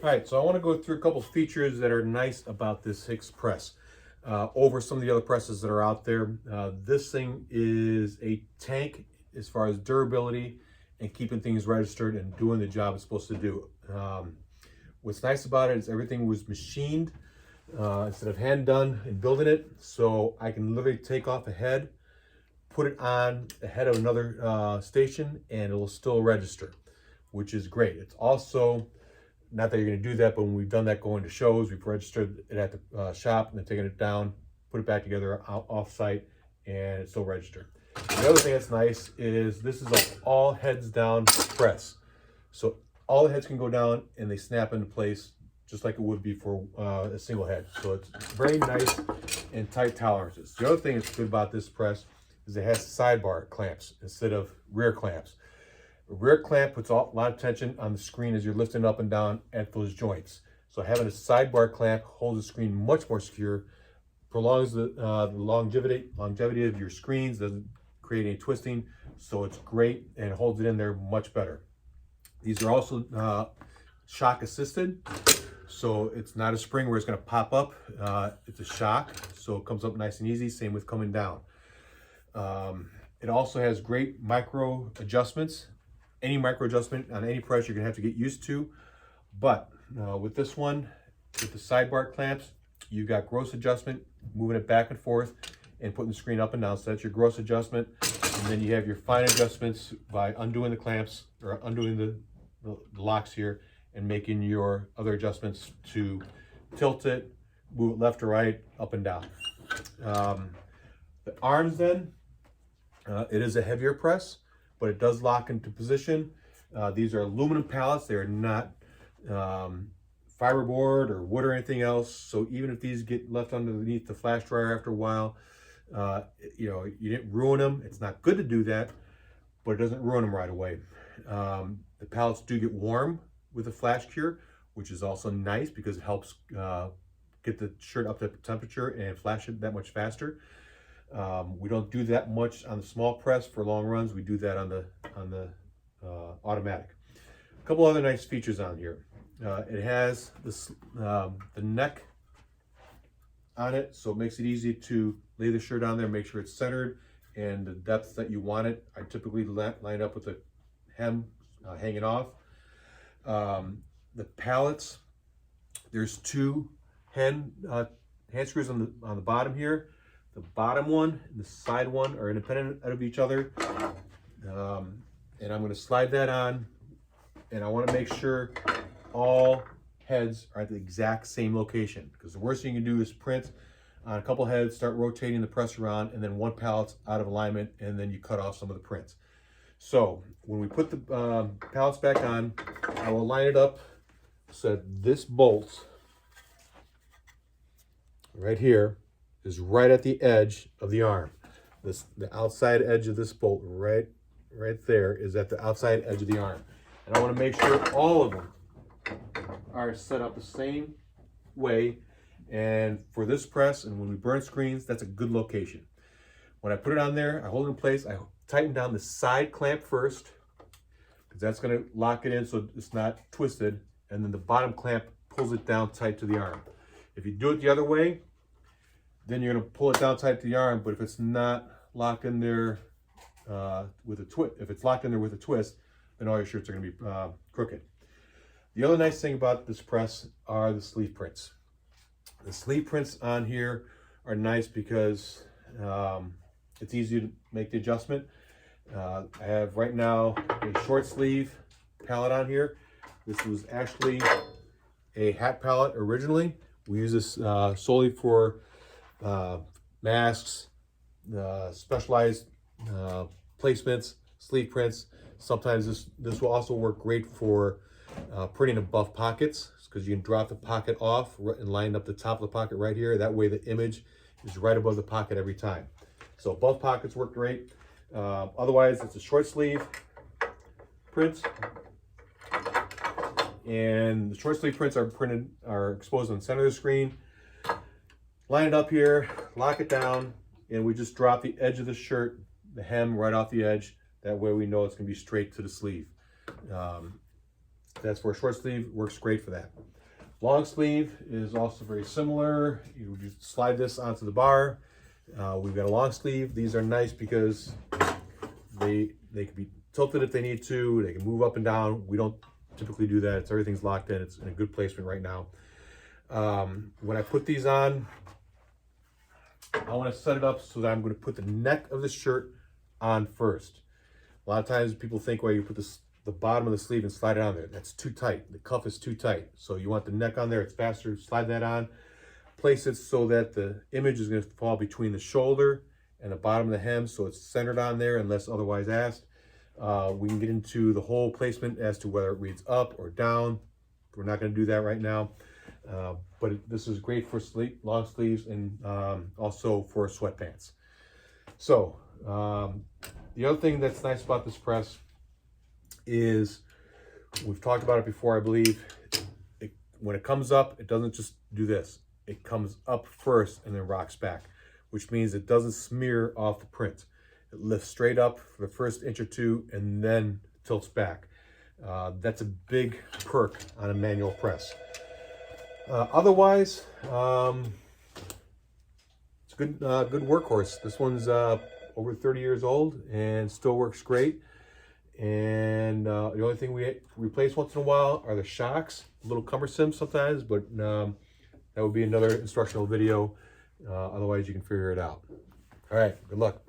All right, so I want to go through a couple features that are nice about this Hix press over some of the other presses that are out there. This thing is a tank as far as durability and keeping things registered and doing the job it's supposed to do. What's nice about it is everything was machined instead of hand done and building it, so I can literally take off a head, put it on the head of another station, and it will still register, which is great. It's also, not that you're going to do that, but when we've done that going to shows, we've registered it at the shop and then taken it down, put it back together off site, and it's still registered. The other thing that's nice is this is an all heads down press. So all the heads can go down and they snap into place just like it would be for a single head. So it's very nice and tight tolerances. The other thing that's good about this press is it has sidebar clamps instead of rear clamps. A rear clamp puts a lot of tension on the screen as you're lifting up and down at those joints. So having a sidebar clamp holds the screen much more secure, prolongs the longevity of your screens, doesn't create any twisting, so it's great and it holds it in there much better. These are also shock assisted, so it's not a spring where it's going to pop up. It's a shock, so it comes up nice and easy. Same with coming down. It also has great micro adjustments. Any micro adjustment on any press you're gonna have to get used to, but with this one, with the sidebar clamps, you got gross adjustment, moving it back and forth and putting the screen up and down. So that's your gross adjustment, and then you have your fine adjustments by undoing the clamps or undoing the locks here and making your other adjustments to tilt it, move it left or right, up and down. The arms then, it is a heavier press, but it does lock into position. These are aluminum pallets. They are not fiberboard or wood or anything else. So even if these get left underneath the flash dryer after a while, you didn't ruin them. It's not good to do that, but it doesn't ruin them right away. The pallets do get warm with a flash cure, which is also nice because it helps get the shirt up to temperature and flash it that much faster. We don't do that much on the small press for long runs. We do that on the automatic. A couple other nice features on here. It has this the neck on it, so it makes it easy to lay the shirt on there, make sure it's centered and the depth that you want it. I typically line up with the hem hanging off. The pallets, there's two hand screws on the bottom here. The bottom one and the side one are independent of each other. And I'm going to slide that on, and I want to make sure all heads are at the exact same location, because the worst thing you can do is print on a couple heads, start rotating the press around, and then one pallet's out of alignment, and then you cut off some of the prints. So when we put the pallets back on, I will line it up so that this bolt right here is right at the edge of the arm. The outside edge of this bolt right there is at the outside edge of the arm. And I want to make sure all of them are set up the same way. And for this press, and when we burn screens, that's a good location. When I put it on there, I hold it in place. I tighten down the side clamp first, because that's going to lock it in so it's not twisted. And then the bottom clamp pulls it down tight to the arm. If you do it the other way, then you're going to pull it down tight to the arm. But if it's not locked in there with a twist, if it's locked in there with a twist, then all your shirts are going to be crooked. The other nice thing about this press are the sleeve prints. The sleeve prints on here are nice because it's easy to make the adjustment. I have right now a short sleeve palette on here. This was actually a hat palette originally. We use this solely for masks, specialized placements, sleeve prints. Sometimes this will also work great for printing above pockets, because you can drop the pocket off and line up the top of the pocket right here. That way the image is right above the pocket every time. So above pockets work great. Otherwise, it's a short sleeve print. And the short sleeve prints are exposed on the center of the screen. Line it up here, lock it down, and we just drop the edge of the shirt, the hem right off the edge. That way we know it's going to be straight to the sleeve. That's for a short sleeve, works great for that. Long sleeve is also very similar. You just slide this onto the bar. We've got a long sleeve. These are nice because they can be tilted if they need to. They can move up and down. We don't typically do that. Everything's locked in. It's in a good placement right now. When I put these on, I want to set it up so that I'm going to put the neck of the shirt on first. A lot of times people think, well, you put the bottom of the sleeve and slide it on there. That's too tight. The cuff is too tight. So you want the neck on there. It's faster. Slide that on. Place it so that the image is going to fall between the shoulder and the bottom of the hem, so it's centered on there unless otherwise asked. We can get into the whole placement as to whether it reads up or down. We're not going to do that right now. But this is great for long sleeves and also for sweatpants. So the other thing that's nice about this press is, we've talked about it before, I believe, when it comes up, it doesn't just do this. It comes up first and then rocks back, which means it doesn't smear off the print. It lifts straight up for the first inch or two and then tilts back. That's a big perk on a manual press. Otherwise, it's a good workhorse. This one's over 30 years old and still works great. And the only thing we replace once in a while are the shocks. A little cumbersome sometimes, but that would be another instructional video. Otherwise, you can figure it out. All right, good luck.